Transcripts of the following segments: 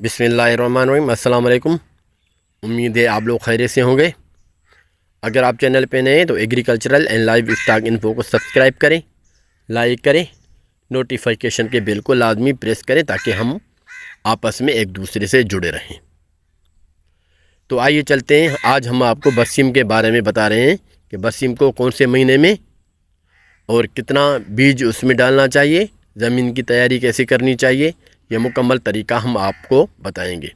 बिस्मिल्लाहिर्रहमानिर्रहीम। अस्सलाम वालेकुम। उम्मीद है आप लोग खैरियत से होंगे। अगर आप चैनल पे नए हैं तो agricultural and live stock info को सब्सक्राइब करें, लाइक करें, नोटिफिकेशन के बेल को लाजमी प्रेस करें ताकि हम आपस में एक दूसरे से जुड़े रहें। तो आइए चलते हैं। आज हम आपको बरसीम के बारे में बता रहे हैं कि बरसीम को कौन से महीने में और कितना बीज उसमें डालना चाहिए, ज़मीन की तैयारी कैसे करनी चाहिए, ये मुकम्मल तरीका हम आपको बताएंगे।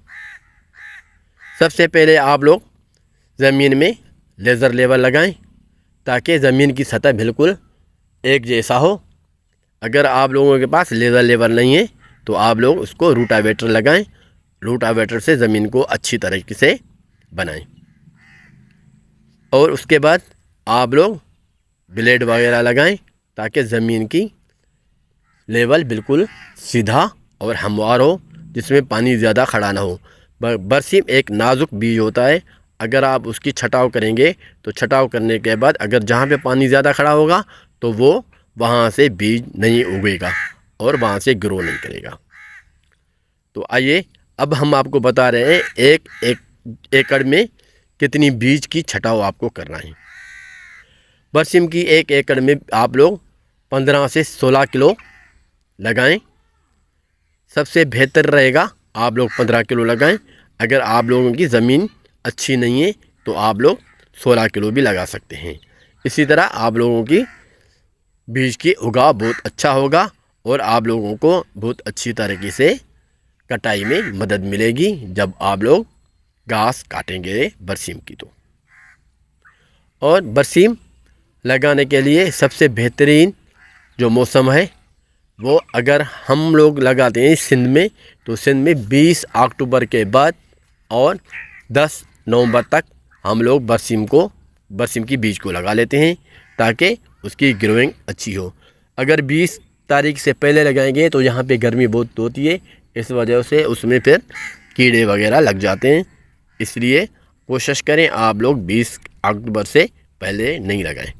सबसे पहले आप लोग ज़मीन में लेज़र लेवल लगाएं ताकि ज़मीन की सतह बिल्कुल एक जैसा हो। अगर आप लोगों के पास लेज़र लेवल नहीं है तो आप लोग उसको रूटावेटर लगाएं। रूटावेटर से ज़मीन को अच्छी तरीके से बनाएं। और उसके बाद आप लोग ब्लेड वगैरह लगाएं ताकि ज़मीन की लेवल बिल्कुल सीधा और हमवार हो, जिसमें पानी ज़्यादा खड़ा ना हो। बरसीम एक नाजुक बीज होता है। अगर आप उसकी छटाव करेंगे तो छटाव करने के बाद अगर जहाँ पे पानी ज़्यादा खड़ा होगा तो वो वहाँ से बीज नहीं उगेगा और वहाँ से ग्रो नहीं करेगा। तो आइए अब हम आपको बता रहे हैं एक एकड़ में कितनी बीज की छटाव आपको करना है। बरसीम की एक एकड़ में आप लोग 15 से 16 किलो लगाएं। सबसे बेहतर रहेगा आप लोग 15 किलो लगाएं। अगर आप लोगों की ज़मीन अच्छी नहीं है तो आप लोग 16 किलो भी लगा सकते हैं। इसी तरह आप लोगों की बीज की उगाव बहुत अच्छा होगा और आप लोगों को बहुत अच्छी तरीके से कटाई में मदद मिलेगी जब आप लोग घास काटेंगे बरसीम की। तो और बरसीम लगाने के लिए सबसे बेहतरीन जो मौसम है वो अगर हम लोग लगाते हैं सिंध में तो सिंध में 20 अक्टूबर के बाद और 10 नवंबर तक हम लोग बरसीम की बीज को लगा लेते हैं ताकि उसकी ग्रोइंग अच्छी हो। अगर 20 तारीख से पहले लगाएंगे तो यहाँ पे गर्मी बहुत होती है, इस वजह से उसमें फिर कीड़े वगैरह लग जाते हैं। इसलिए कोशिश करें आप लोग 20 अक्टूबर से पहले नहीं लगाएं।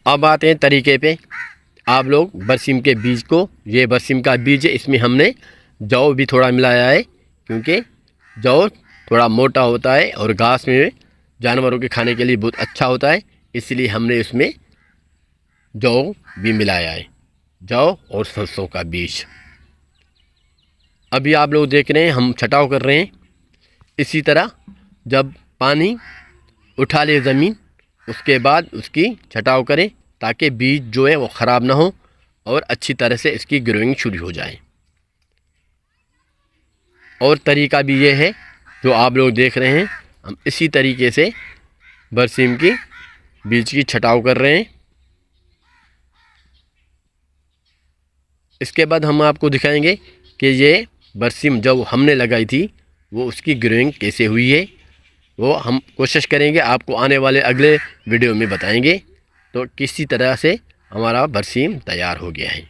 अब आते हैं तरीके पे। आप लोग बरसीम के बीज को, ये बरसीम का बीज है, इसमें हमने जौ भी थोड़ा मिलाया है क्योंकि जौ थोड़ा मोटा होता है और घास में जानवरों के खाने के लिए बहुत अच्छा होता है, इसलिए हमने इसमें जौ भी मिलाया है, जौ और सरसों का बीज। अभी आप लोग देख रहे हैं हम छटाव कर रहे हैं। इसी तरह जब पानी उठा ले ज़मीन उसके बाद उसकी छटाव करें ताकि बीज जो है वो ख़राब ना हो और अच्छी तरह से इसकी ग्रोइंग शुरू हो जाए। और तरीका भी ये है जो आप लोग देख रहे हैं, हम इसी तरीके से बरसीम की बीज की छटाव कर रहे हैं। इसके बाद हम आपको दिखाएंगे कि ये बरसीम जब हमने लगाई थी वो उसकी ग्रोइंग कैसे हुई है। वो हम कोशिश करेंगे आपको आने वाले अगले वीडियो में बताएंगे। तो किसी तरह से हमारा बरसीम तैयार हो गया है।